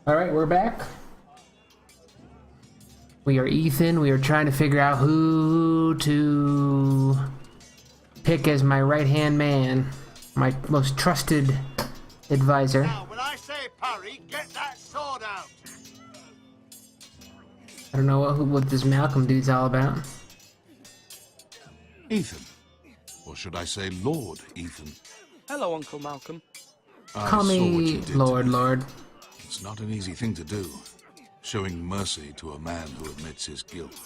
Alright, we're back. We are Ethan. We are trying to figure out who to pick as my right-hand man. My most trusted advisor. Now, when I say parry, get that sword out. I don't know what this Malcolm dude's all about. Ethan. Or should I say Lord Ethan? Hello, Uncle Malcolm. I Call saw what me you did Lord, to me. Lord. It's not an easy thing to do, showing mercy to a man who admits his guilt.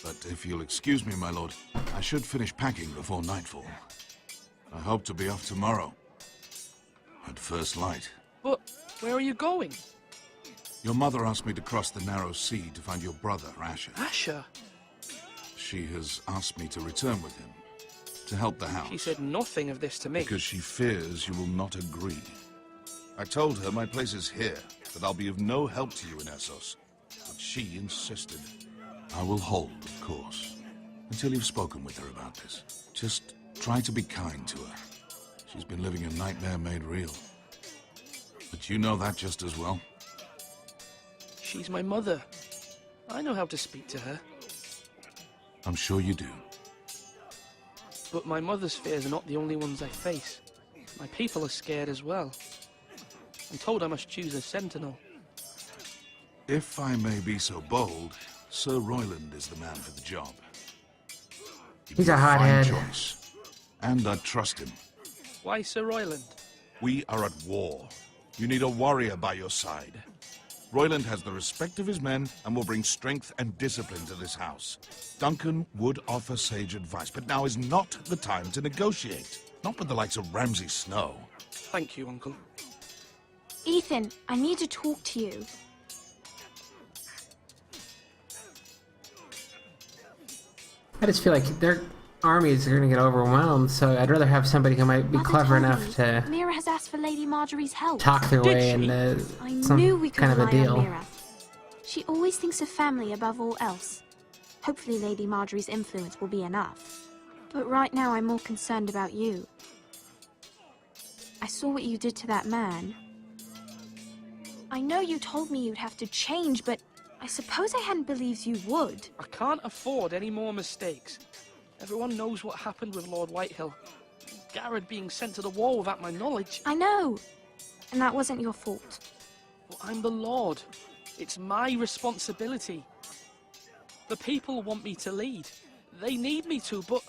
But if you'll excuse me, my lord, I should finish packing before nightfall. I hope to be off tomorrow. At first light. But where are you going? Your mother asked me to cross the narrow sea to find your brother, Asher. Asher? She has asked me to return with him, to help the house. She said nothing of this to me. Because she fears you will not agree. I told her my place is here, that I'll be of no help to you in Essos. But she insisted. I will hold, of course, until you've spoken with her about this. Just try to be kind to her. She's been living a nightmare made real. But you know that just as well. She's my mother. I know how to speak to her. I'm sure you do. But my mother's fears are not the only ones I face. My people are scared as well. I'm told I must choose a sentinel. If I may be so bold, Sir Royland is the man for the job. He's a fine hothead. choice, and I trust him. Why Sir Royland? We are at war. You need a warrior by your side. Royland has the respect of his men and will bring strength and discipline to this house. Duncan would offer sage advice, but now is not the time to negotiate. Not with the likes of Ramsay Snow. Thank you, Uncle. Ethan, I need to talk to you. I just feel like their armies are gonna get overwhelmed, so I'd rather have somebody who might be Mother clever told enough me to Mira has asked for Lady Marjorie's help. talk their Did way she? into I some knew we could kind of a rely on deal. Mira. She always thinks of family above all else. Hopefully Lady Marjorie's influence will be enough. But right now I'm more concerned about you. I saw what you did to that man. I know you told me you'd have to change, but I suppose I hadn't believed you would. I can't afford any more mistakes. Everyone knows what happened with Lord Whitehill. Garrett being sent to the wall without my knowledge. I know. And that wasn't your fault. But I'm the Lord. It's my responsibility. The people want me to lead. They need me to, but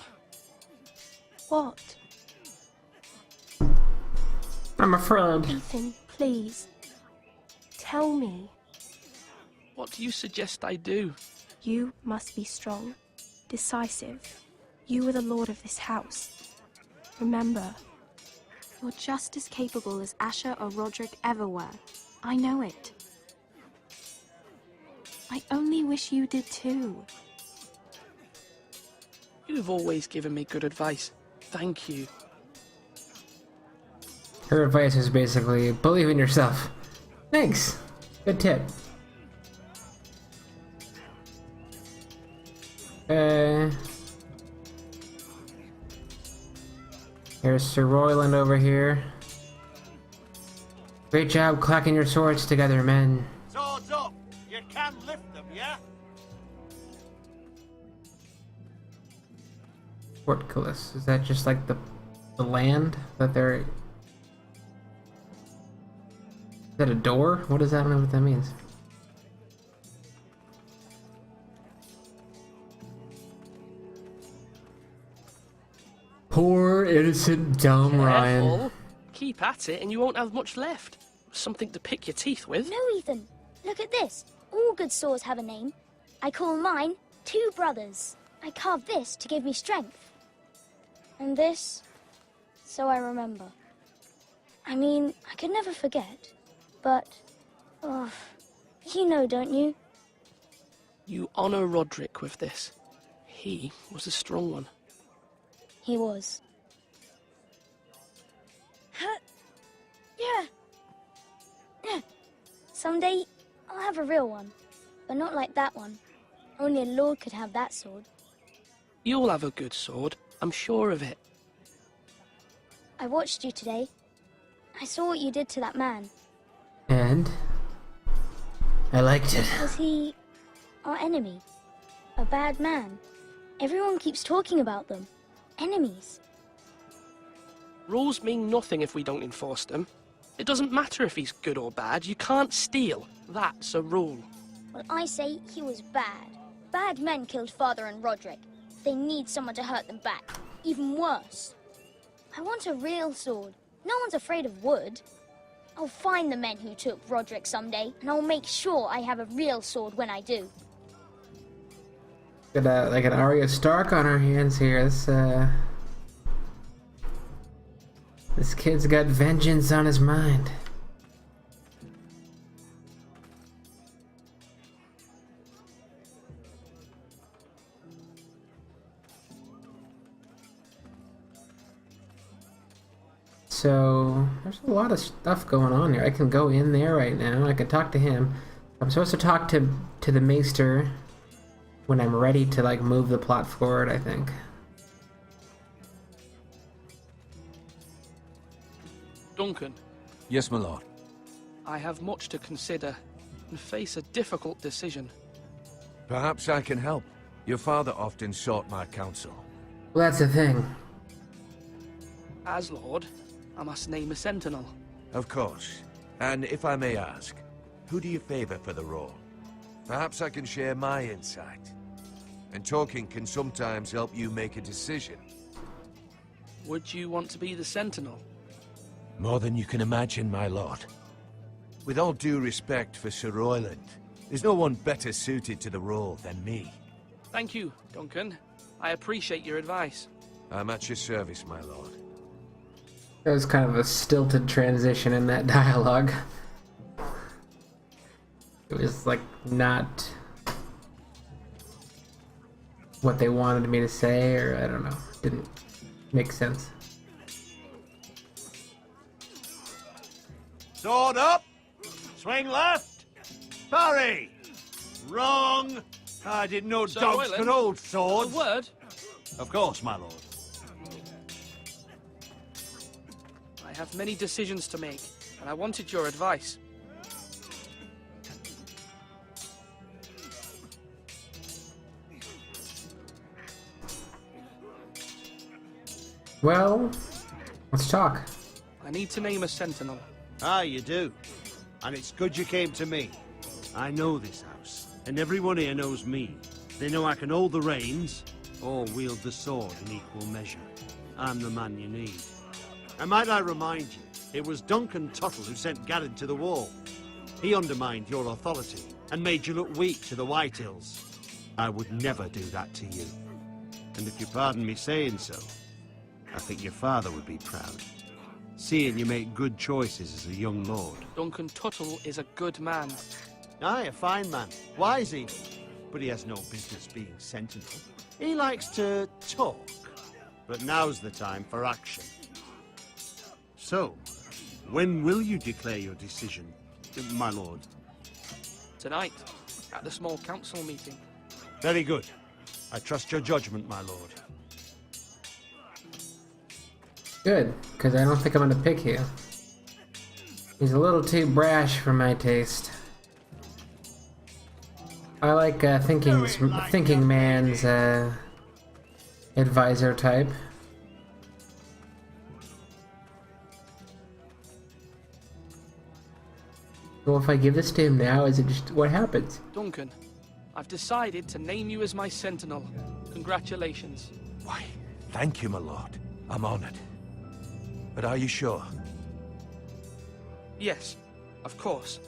What? I'm afraid. Ethan, please. Tell me. what do you suggest I do? You must be strong, decisive. You are the lord of this house. Remember, you're just as capable as Asher or Roderick ever were. I know it. I only wish you did too. You've always given me good advice. Thank you. Her advice is basically believe in yourself. Thanks. Good tip. Here's Sir Royland over here. Great job clacking your swords together, men. Swords up. You can lift them, yeah? Portcullis. Is that just like the land that they're... Is that a door? What is that? I don't know what that means. Poor innocent dumb Ryan. Careful. Keep at it and you won't have much left. Something to pick your teeth with. No, Ethan. Look at this. All good swords have a name. I call mine Two Brothers. I carved this to give me strength. And this, so I remember. I mean, I could never forget. But, oh, you know, don't you? You honor Roderick with this. He was a strong one. He was. Huh? Yeah. Yeah. Someday, I'll have a real one. But not like that one. Only a lord could have that sword. You'll have a good sword. I'm sure of it. I watched you today. I saw what you did to that man. And I liked it. Was he our enemy? A bad man? Everyone keeps talking about them. Enemies. Rules mean nothing if we don't enforce them. It doesn't matter if he's good or bad. You can't steal. That's a rule. Well, I say he was bad. Bad men killed Father and Roderick. They need someone to hurt them back. Even worse. I want a real sword. No one's afraid of wood. I'll find the men who took Roderick someday, and I'll make sure I have a real sword when I do. Got like an Arya Stark on our hands here. This kid's got vengeance on his mind. So, there's a lot of stuff going on here. I can go in there right now. I can talk to him. I'm supposed to talk to the Maester when I'm ready to, like, move the plot forward, I think. Duncan, Yes, my lord. I have much to consider and face a difficult decision. Perhaps I can help. Your father often sought my counsel. Well, that's the thing. As Lord, I must name a sentinel. Of course. And if I may ask, who do you favor for the role? Perhaps I can share my insight. And talking can sometimes help you make a decision. Would you want to be the sentinel? More than you can imagine, my lord. With all due respect for Sir Royland, there's no one better suited to the role than me. Thank you, Duncan. I appreciate your advice. I'm at your service, my lord. There was kind of a stilted transition in that dialogue. It was like not what they wanted me to say, or I don't know. Didn't make sense. Sword up. Swing left. Parry. Wrong. I didn't know Sir dogs Royland, could hold A swords. word? Of course, my lord. I have many decisions to make, and I wanted your advice. Well, let's talk. I need to name a sentinel. Ah, you do. And it's good you came to me. I know this house, and everyone here knows me. They know I can hold the reins, or wield the sword in equal measure. I'm the man you need. And might I remind you, it was Duncan Tuttle who sent Garrett to the wall. He undermined your authority, and made you look weak to the Whitehills. I would never do that to you. And if you pardon me saying so, I think your father would be proud. Seeing you make good choices as a young lord. Duncan Tuttle is a good man. Aye, a fine man. Wise even. But he has no business being sentinel. He likes to talk. But now's the time for action. So, when will you declare your decision, my lord? Tonight, at the small council meeting. Very good. I trust your judgment, my lord. Good, because I don't think I'm gonna pick you. He's a little too brash for my taste. I like thinking man's advisor type. Well, if I give this to him now, is it just what happens? Duncan, I've decided to name you as my sentinel. Congratulations. Why, thank you, my lord. I'm honored. But are you sure? Yes, of course.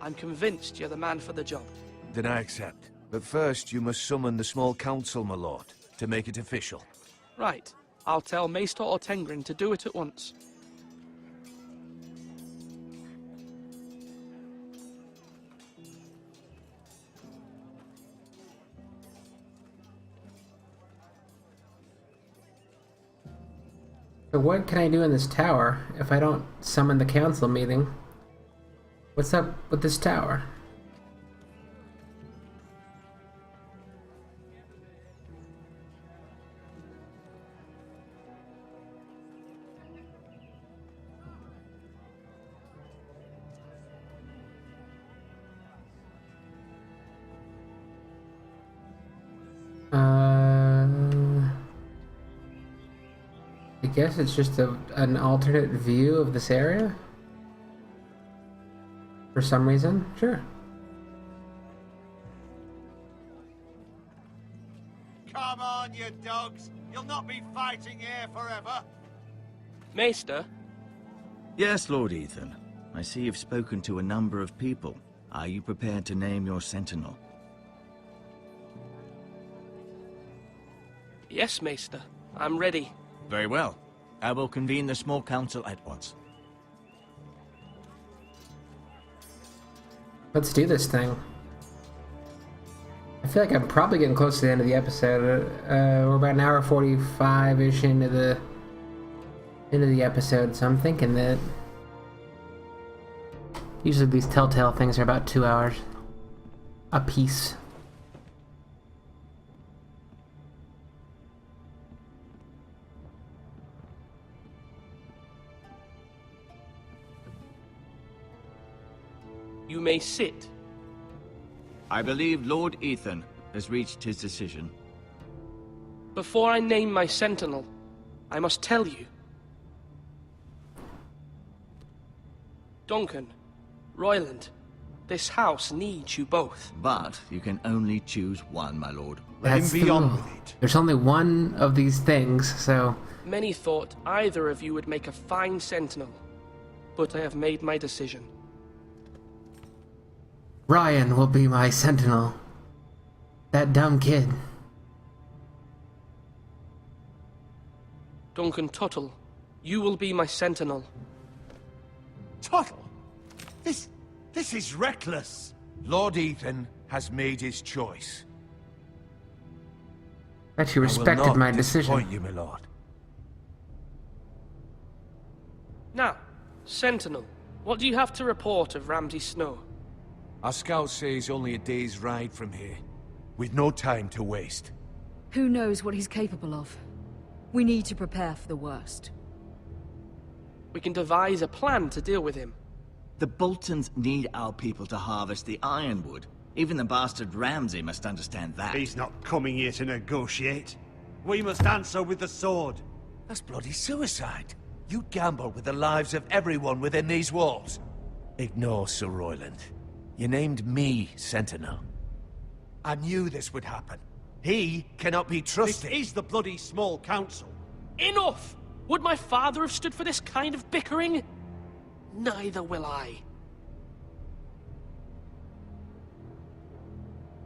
I'm convinced you're the man for the job. Then I accept. But first, you must summon the small council, my lord, to make it official. Right. I'll tell Maester Ortengrin to do it at once. So what can I do in this tower if I don't summon the council meeting? What's up with this tower? I guess it's just an alternate view of this area? For some reason? Sure. Come on, you dogs! You'll not be fighting here forever! Maester, Yes, Lord Ethan. I see you've spoken to a number of people. Are you prepared to name your sentinel? yes, Maester. I'm ready. Very well. I will convene the small council at once. Let's do this thing. I feel like I'm probably getting close to the end of the episode. We're about an hour 45-ish into the episode, so I'm thinking that usually these Telltale things are about 2 hours a piece. You may sit. I believe Lord Ethan has reached his decision. Before I name my sentinel, I must tell you. Duncan, Royland, this house needs you both. But you can only choose one, my lord. That's him be the on rule. with it. There's only one of these things, so Many thought either of you would make a fine sentinel, but I have made my decision. Ryan will be my sentinel. That dumb kid. Duncan Tuttle, you will be my sentinel. Tuttle! This is reckless! Lord Ethan has made his choice. Bet you I will respected not my decision. disappoint you, my lord. Now, sentinel, what do you have to report of Ramsay Snow? Our scouts say he's only a day's ride from here, with no time to waste. Who knows what he's capable of? We need to prepare for the worst. We can devise a plan to deal with him. The Boltons need our people to harvest the ironwood. Even the bastard Ramsay must understand that. He's not coming here to negotiate. We must answer with the sword. That's bloody suicide. You gamble with the lives of everyone within these walls. Ignore Sir Royland. You named me Sentinel. I knew this would happen. He cannot be This trusted. is the bloody small council. Enough! Would my father have stood for this kind of bickering? Neither will I.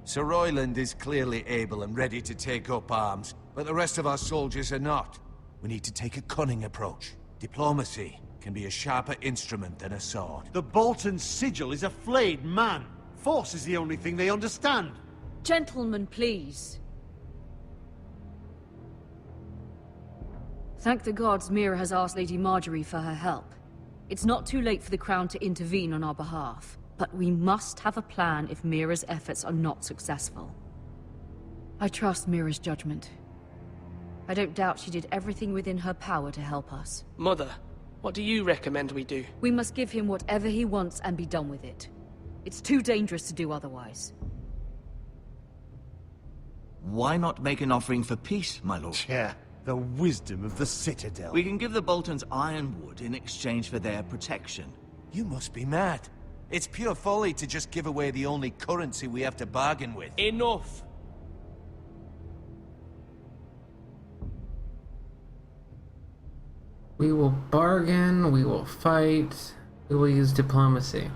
Sir Royland is clearly able and ready to take up arms, but the rest of our soldiers are not. We need to take a cunning approach. Diplomacy can be a sharper instrument than a sword. The Bolton sigil is a flayed man. Force is the only thing they understand. Gentlemen, please. Thank the gods Mira has asked Lady Marjorie for her help. It's not too late for the Crown to intervene on our behalf, but we must have a plan if Mira's efforts are not successful. I trust Mira's judgment. I don't doubt she did everything within her power to help us. Mother, what do you recommend we do? We must give him whatever he wants and be done with it. It's too dangerous to do otherwise. Why not make an offering for peace, my lord? Yeah, the wisdom of the Citadel. We can give the Boltons ironwood in exchange for their protection. You must be mad. It's pure folly to just give away the only currency we have to bargain with. Enough! We will bargain, we will fight, we will use diplomacy.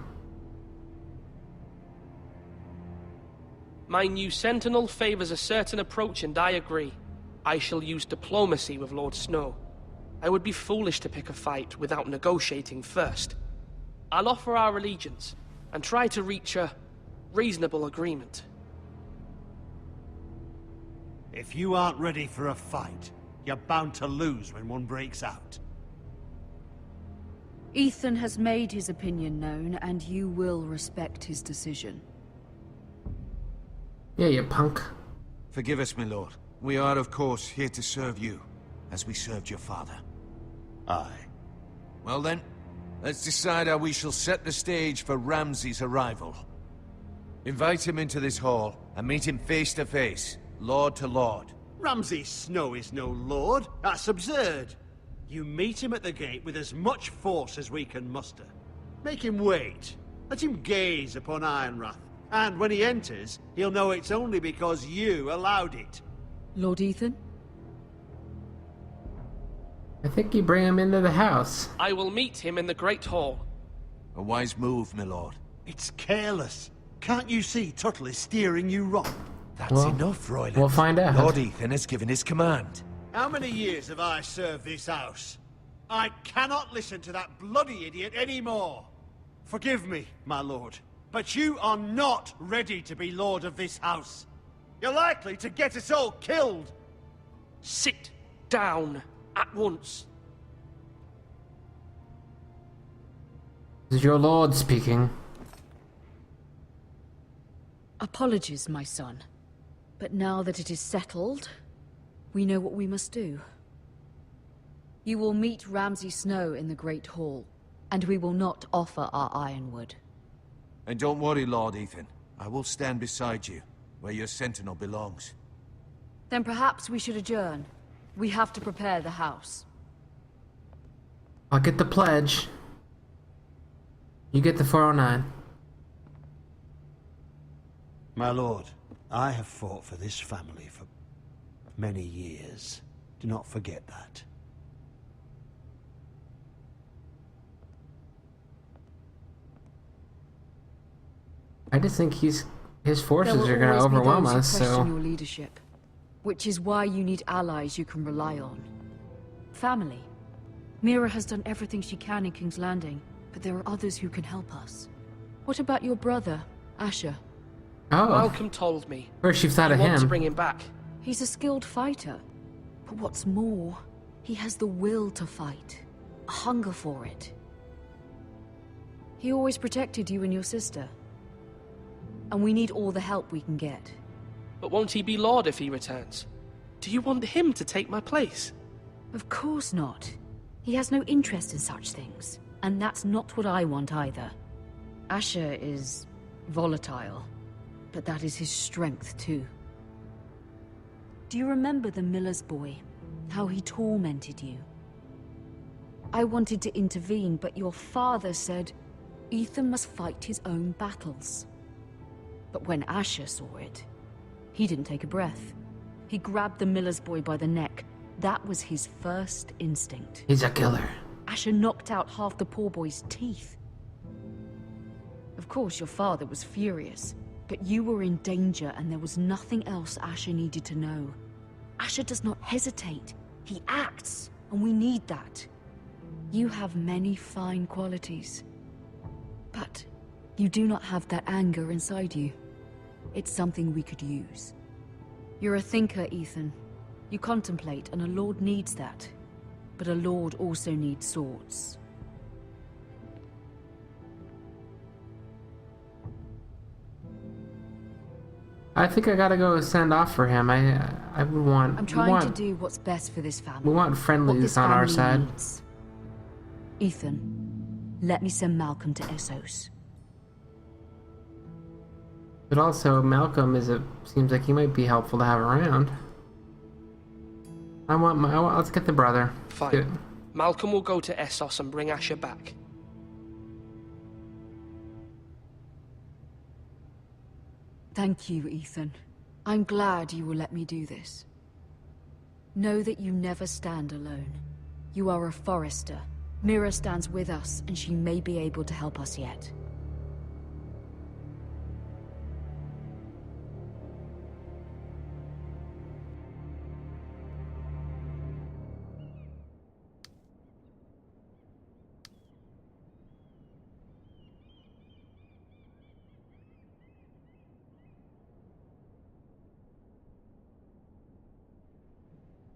My new sentinel favors a certain approach, and I agree. I shall use diplomacy with Lord Snow. I would be foolish to pick a fight without negotiating first. I'll offer our allegiance, and try to reach a reasonable agreement. If you aren't ready for a fight, you're bound to lose when one breaks out. Ethan has made his opinion known, and you will respect his decision. Yeah, you punk. Forgive us, my lord. We are, of course, here to serve you, as we served your father. Aye. Well then, let's decide how we shall set the stage for Ramsay's arrival. Invite him into this hall, and meet him face to face. lord to lord. Ramsay Snow is no lord. That's absurd. You meet him at the gate with as much force as we can muster. Make him wait. Let him gaze upon Ironrath. And when he enters, he'll know it's only because you allowed it. Lord Ethan? I think you bring him into the house. I will meet him in the Great Hall. A wise move, my lord. It's careless. Can't you see Tuttle is steering you wrong? That's Well, enough, Royland. we'll find out. Lord Ethan has given his command. How many years have I served this house? I cannot listen to that bloody idiot anymore. Forgive me, my lord, but you are not ready to be lord of this house. You're likely to get us all killed. Sit down at once. This is your lord speaking. Apologies, my son. But now that it is settled, we know what we must do. You will meet Ramsay Snow in the Great Hall, and we will not offer our ironwood. And don't worry, Lord Ethan. I will stand beside you, where your sentinel belongs. Then perhaps we should adjourn. We have to prepare the house. I'll get the pledge. You get the 409. My lord, I have fought for this family for many years. Do not forget that. I just think his There forces will are going to always be overwhelm those who us, question so... your leadership, which is why you need allies you can rely on. Family. Mira has done everything she can in King's Landing, but there are others who can help us. What about your brother, Asher? Oh, Malcolm told me. first you've thought You of want to him. bring him back. He's a skilled fighter. But what's more, he has the will to fight. A hunger for it. He always protected you and your sister. And we need all the help we can get. But won't he be Lord if he returns? Do you want him to take my place? Of course not. He has no interest in such things. And that's not what I want either. Asher is volatile. But that is his strength too. Do you remember the miller's boy? How he tormented you? I wanted to intervene, but your father said Ethan must fight his own battles. But when Asher saw it, he didn't take a breath. He grabbed the miller's boy by the neck. That was his first instinct. He's a killer. Asher knocked out half the poor boy's teeth. Of course, your father was furious, but you were in danger and there was nothing else Asher needed to know. Asher does not hesitate. He acts, and we need that. You have many fine qualities, but you do not have that anger inside you. It's something we could use. You're a thinker, Ethan. You contemplate, and a lord needs that. But a lord also needs swords. I think I gotta go send off for him. I would want... I'm trying to do what's best for this family. We want What friendlies this on our family side. needs. Ethan, let me send Malcolm to Essos. But also, Malcolm seems like he might be helpful to have around. Let's get the brother. Fine. Good. Malcolm will go to Essos and bring Asher back. Thank you, Ethan. I'm glad you will let me do this. Know that you never stand alone. You are a Forrester. Mira stands with us, and she may be able to help us yet.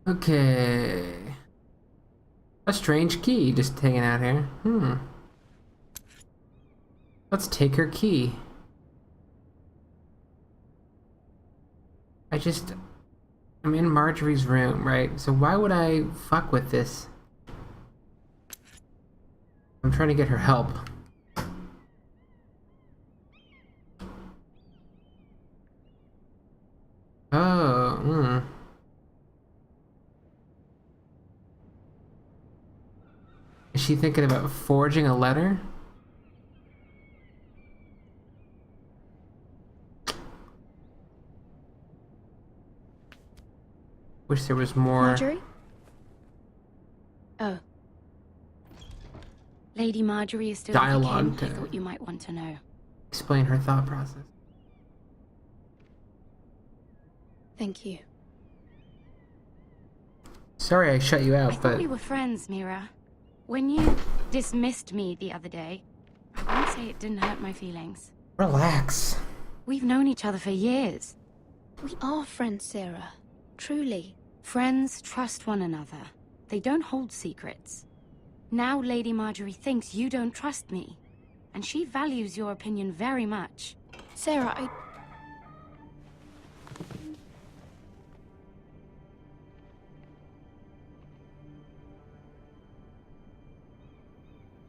Okay. A strange key just hanging out here. Let's take her key. I'm in Marjorie's room, right? So why would I fuck with this? I'm trying to get her help. Oh. Is she thinking about forging a letter? Wish there was more Marjorie? Oh. Lady Marjorie is still with the dialogue king. I to thought you might want to know. explain her thought process. Thank you. Sorry I shut you I out, thought but we were friends, Mira. When you dismissed me the other day, I won't say it didn't hurt my feelings. relax. We've known each other for years. We are friends, Sarah. Truly. Friends trust one another. They don't hold secrets. Now Lady Marjorie thinks you don't trust me, and she values your opinion very much. Sarah,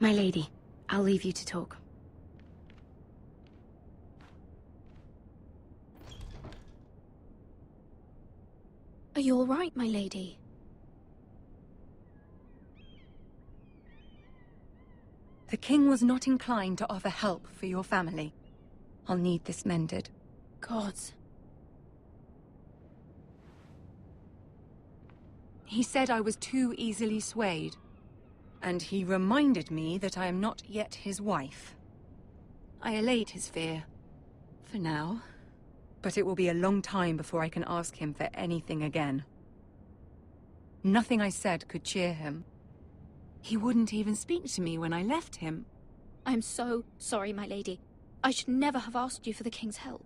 My lady, I'll leave you to talk. Are you all right, my lady? The king was not inclined to offer help for your family. I'll need this mended. Gods. He said I was too easily swayed. And he reminded me that I am not yet his wife. I allayed his fear. For now. But it will be a long time before I can ask him for anything again. Nothing I said could cheer him. He wouldn't even speak to me when I left him. I'm so sorry, my lady. I should never have asked you for the king's help.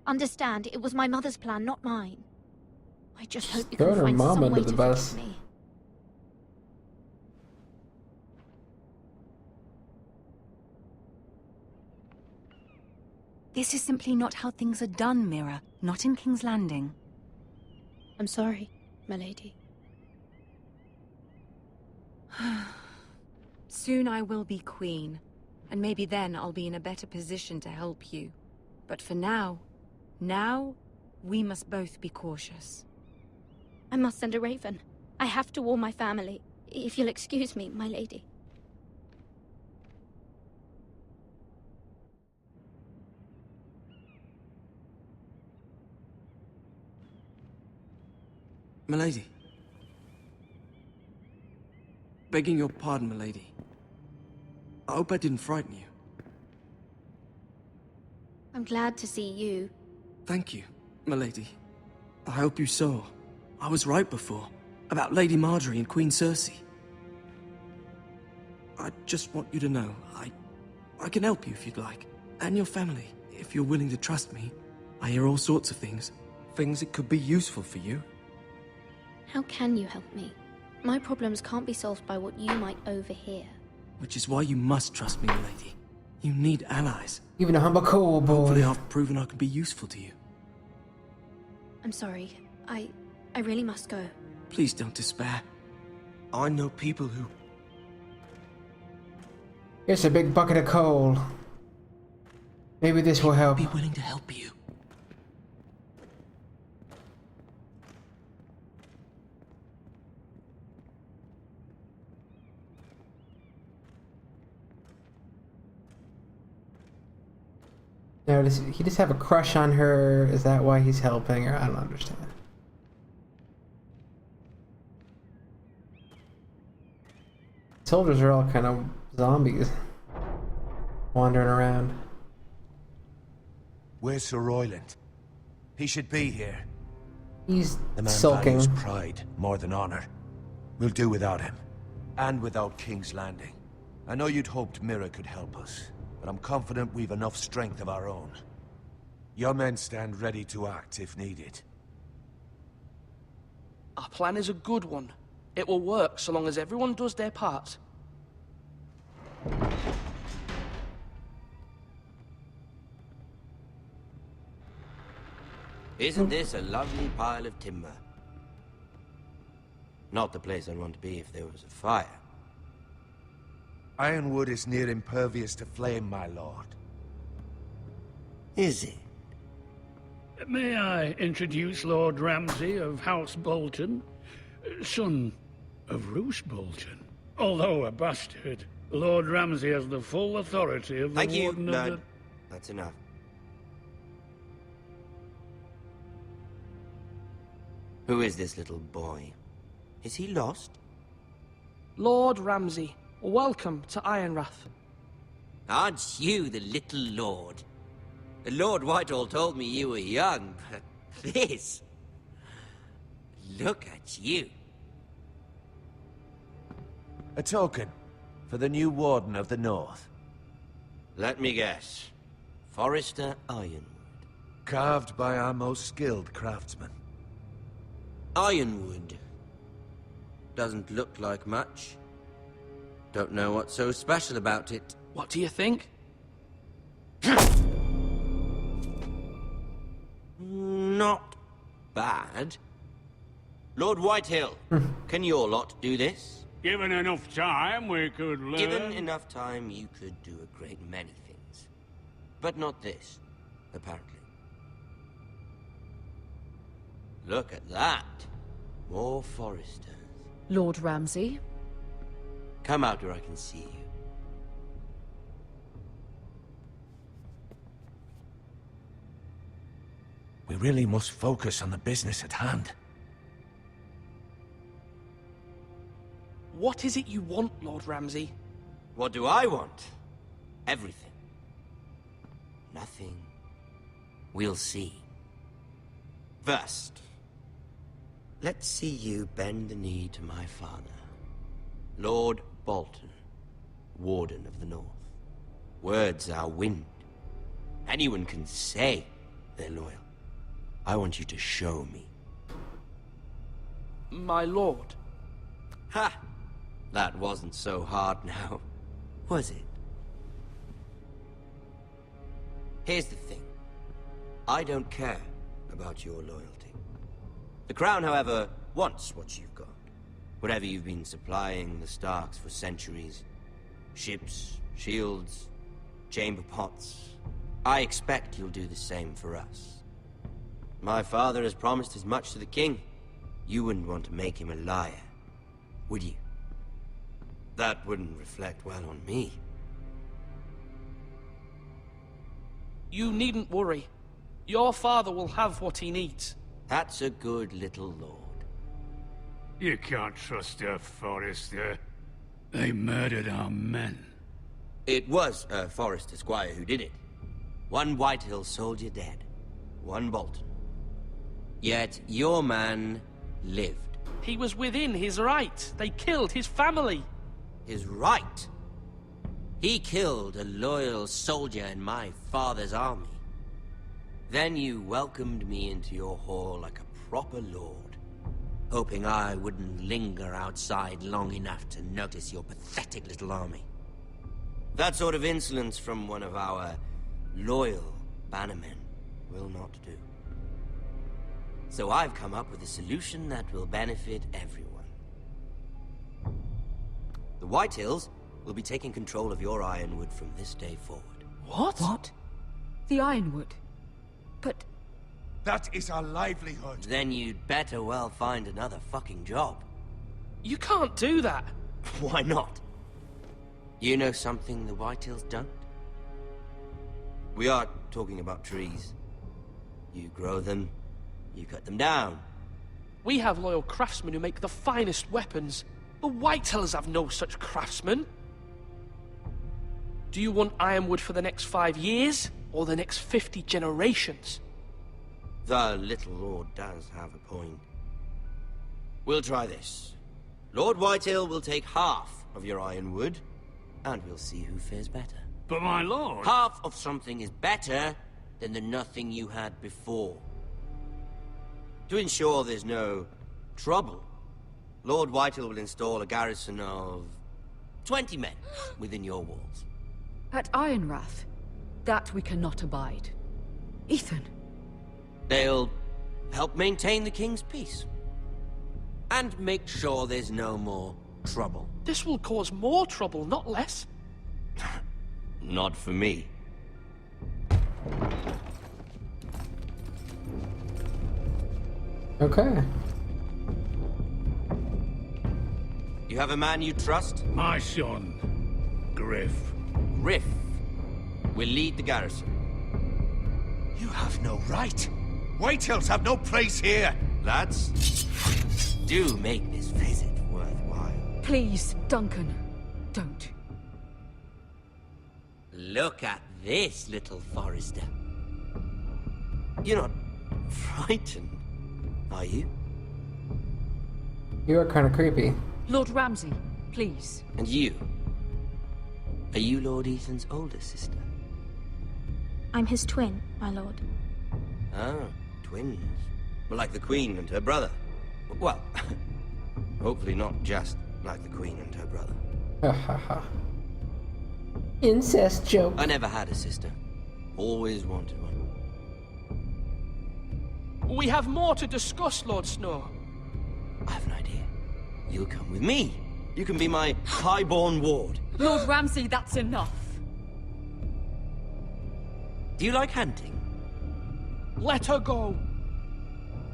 Understand, it was my mother's plan, not mine. I just hope you can Throwing her find mom some under way the to bus. forgive me. This is simply not how things are done, Mira. Not in King's Landing. I'm sorry, my lady. Soon I will be queen, and maybe then I'll be in a better position to help you. But for now, we must both be cautious. I must send a raven. I have to warn my family. If you'll excuse me, my lady. Milady. Begging your pardon, milady. I hope I didn't frighten you. I'm glad to see you. Thank you, milady. I hope you saw. I was right before. About Lady Marjorie and Queen Cersei. I just want you to know, I can help you if you'd like. And your family, if you're willing to trust me. I hear all sorts of things. Things that could be useful for you. How can you help me? My problems can't be solved by what you might overhear. Which is why you must trust me, milady. You need allies. Even a humble coal boy. Hopefully I've proven I can be useful to you. I'm sorry. I really must go. Please don't despair. I know people who... Here's a big bucket of coal. Maybe this will help. Be willing to help you. Now, does he just have a crush on her? Is that why he's helping her? I don't understand. Soldiers are all kind of zombies. Wandering around. Where's Sir Royland? He should be here. He's The man sulking. values pride more than honor. We'll do without him. And without King's Landing. I know you'd hoped Mira could help us, but I'm confident we've enough strength of our own. Your men stand ready to act if needed. Our plan is a good one. It will work so long as everyone does their part. Isn't this a lovely pile of timber? Not the place I'd want to be if there was a fire. Ironwood is near impervious to flame, my lord. Is it? May I introduce Lord Ramsay of House Bolton? Son of Roose Bolton. Although a bastard, Lord Ramsay has the full authority of the Thank you, Warden of Lord. the... That's enough. Who is this little boy? Is he lost? Lord Ramsay, welcome to Ironrath. Aren't you the little lord? Lord Whitehall told me you were young, but this... Look at you. A token for the new Warden of the North. Let me guess. Forrester Ironwood. Carved by our most skilled craftsmen. Ironwood. Doesn't look like much. Don't know what's so special about it. What do you think? Not bad. Lord Whitehill, can your lot do this? Given enough time, we could learn... Given enough time, you could do a great many things. But not this, apparently. Look at that. More Foresters. Lord Ramsay? Come out where I can see you. We really must focus on the business at hand. What is it you want, Lord Ramsay? What do I want? Everything. Nothing. We'll see. First, let's see you bend the knee to my father, Lord Bolton, Warden of the North. Words are wind. Anyone can say they're loyal. I want you to show me. My lord. Ha! That wasn't so hard now, was it? Here's the thing. I don't care about your loyalty. The Crown, however, wants what you've got. Whatever you've been supplying the Starks for centuries. Ships, shields, chamber pots. I expect you'll do the same for us. My father has promised as much to the king. You wouldn't want to make him a liar, would you? That wouldn't reflect well on me. You needn't worry. Your father will have what he needs. That's a good little lord. You can't trust her, Forrester. They murdered our men. It was a Forrester squire who did it. One Whitehill soldier dead. One Bolton. Yet your man lived. He was within his right. They killed his family. His right? He killed a loyal soldier in my father's army. Then you welcomed me into your hall like a proper lord, hoping I wouldn't linger outside long enough to notice your pathetic little army. That sort of insolence from one of our loyal bannermen will not do. So I've come up with a solution that will benefit everyone. The Whitehills will be taking control of your Ironwood from this day forward. What? What? The Ironwood? But... That is our livelihood. Then you'd better well find another fucking job. You can't do that. Why not? You know something the Whitehills don't? We are talking about trees. You grow them, you cut them down. We have loyal craftsmen who make the finest weapons. The Whitehills have no such craftsmen. Do you want Ironwood for the next 5 years, or the next 50 generations? The little lord does have a point. We'll try this. Lord Whitehill will take half of your Ironwood, and we'll see who fares better. But my lord... Half of something is better than the nothing you had before. To ensure there's no trouble, Lord Whitehill will install a garrison of 20 men within your walls. At Ironrath? That we cannot abide. Ethan. They'll help maintain the king's peace. And make sure there's no more trouble. This will cause more trouble, not less. Not for me. Okay. You have a man you trust? My son, Griff. Griff will lead the garrison. You have no right. Whitehills have no place here. Lads, do make this visit worthwhile. Please, Duncan, don't. Look at this, little Forrester. You're not frightened, are you? You are kind of creepy. Lord Ramsay, please. And you? Are you Lord Ethan's older sister? I'm his twin, my lord. Ah, twins. Well, like the Queen and her brother. Well, hopefully not just like the Queen and her brother. Ha ha ha. Incest joke. I never had a sister. Always wanted one. We have more to discuss, Lord Snow. I have an idea. You'll come with me. You can be my highborn ward. Lord Ramsay, that's enough. Do you like hunting? Let her go.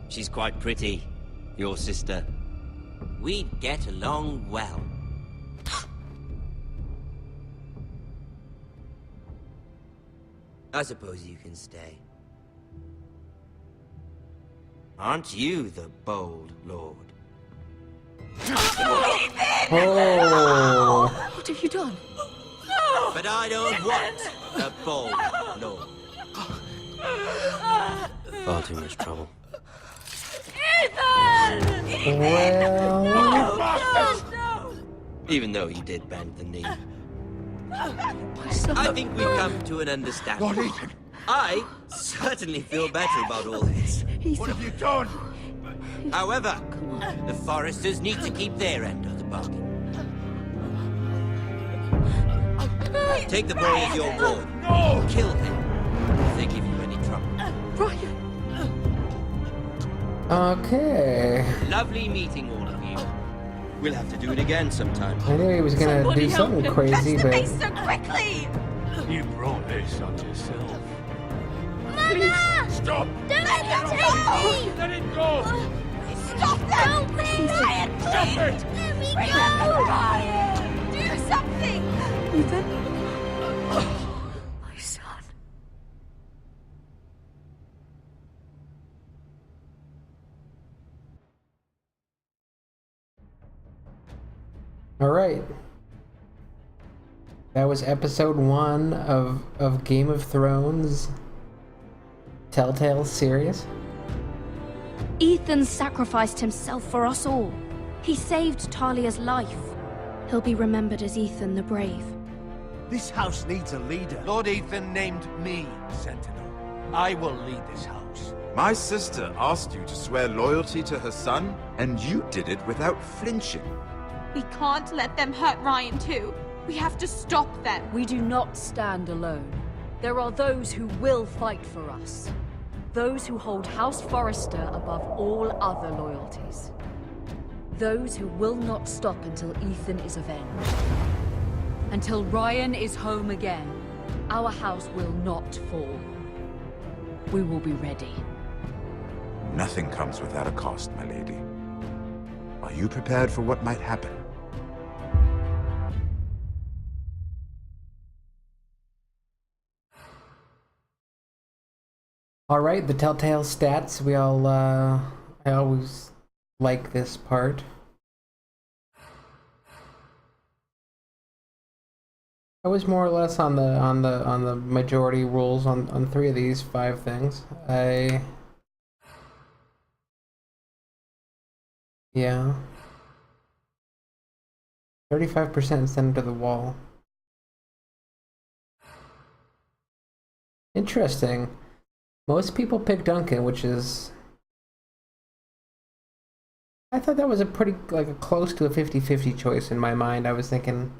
She's quite pretty, your sister. We'd get along well. I suppose you can stay. Aren't you the bold lord? Oh. What have you done? But I don't want a bold lord. Far too much trouble. Well, Even though you did bend the knee. I think we've come to an understanding. Lord Ethan! I certainly feel better about all this. What have you done? However, the Foresters need to keep their end of the bargain. Take the boy as your ward. No! Kill him if they give you any trouble. Ryan! okay. Lovely meeting all of you. We'll have to do it again sometime. I knew he was gonna do something crazy, but so quickly! You brought this on yourself. Mama! Stop! Don't let them take me! Let it go! Stop them! Help me! Ryan, Stop it! let me go! Ryan! Do something! Ethan? My son. all right. That was episode 1 of Game of Thrones Telltale series. Ethan sacrificed himself for us all. He saved Talia's life. He'll be remembered as Ethan the Brave. This house needs a leader. Lord Ethan named me Sentinel. I will lead this house. My sister asked you to swear loyalty to her son, and you did it without flinching. We can't let them hurt Ryan too. We have to stop them. We do not stand alone. There are those who will fight for us. Those who hold House Forrester above all other loyalties. Those who will not stop until Ethan is avenged. Until Ryan is home again, our house will not fall. We will be ready. Nothing comes without a cost, my lady. Are you prepared for what might happen? All right, the Telltale stats. I always like this part. I was more or less on the majority rules on 3 of these 5 things. Yeah. 35% sent to the wall. Interesting. Most people pick Duncan, which is... I thought that was a pretty, a close to a 50-50 choice in my mind. I was thinking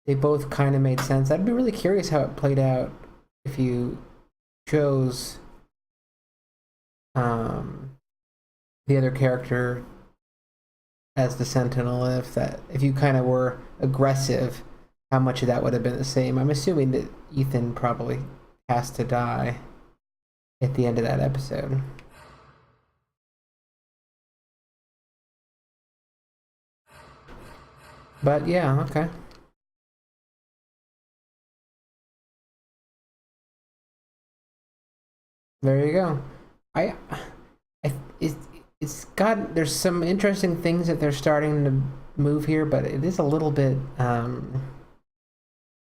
they both kind of made sense. I'd be really curious how it played out if you chose the other character as the Sentinel, if you kind of were aggressive, how much of that would have been the same. I'm assuming that Ethan probably has to die at the end of that episode. But yeah, okay. There you go. It's got, there's some interesting things that they're starting to move here, but it is a little bit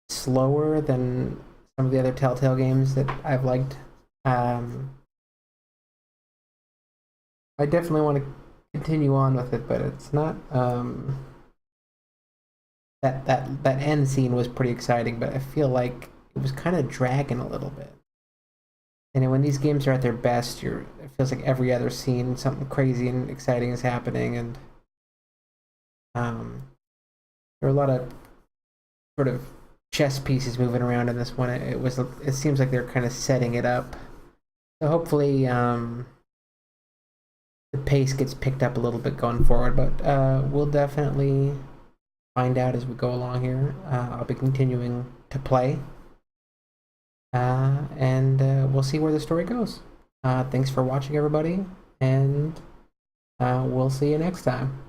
slower than some of the other Telltale games that I've liked. I definitely want to continue on with it, but it's not. That end scene was pretty exciting, but I feel like it was kind of dragging a little bit. And when these games are at their best, it feels like every other scene, something crazy and exciting is happening, and there are a lot of sort of chess pieces moving around in this one. It seems like they're kind of setting it up. So hopefully, the pace gets picked up a little bit going forward, but we'll definitely find out as we go along here. I'll be continuing to play. And we'll see where the story goes. Thanks for watching, everybody, and we'll see you next time.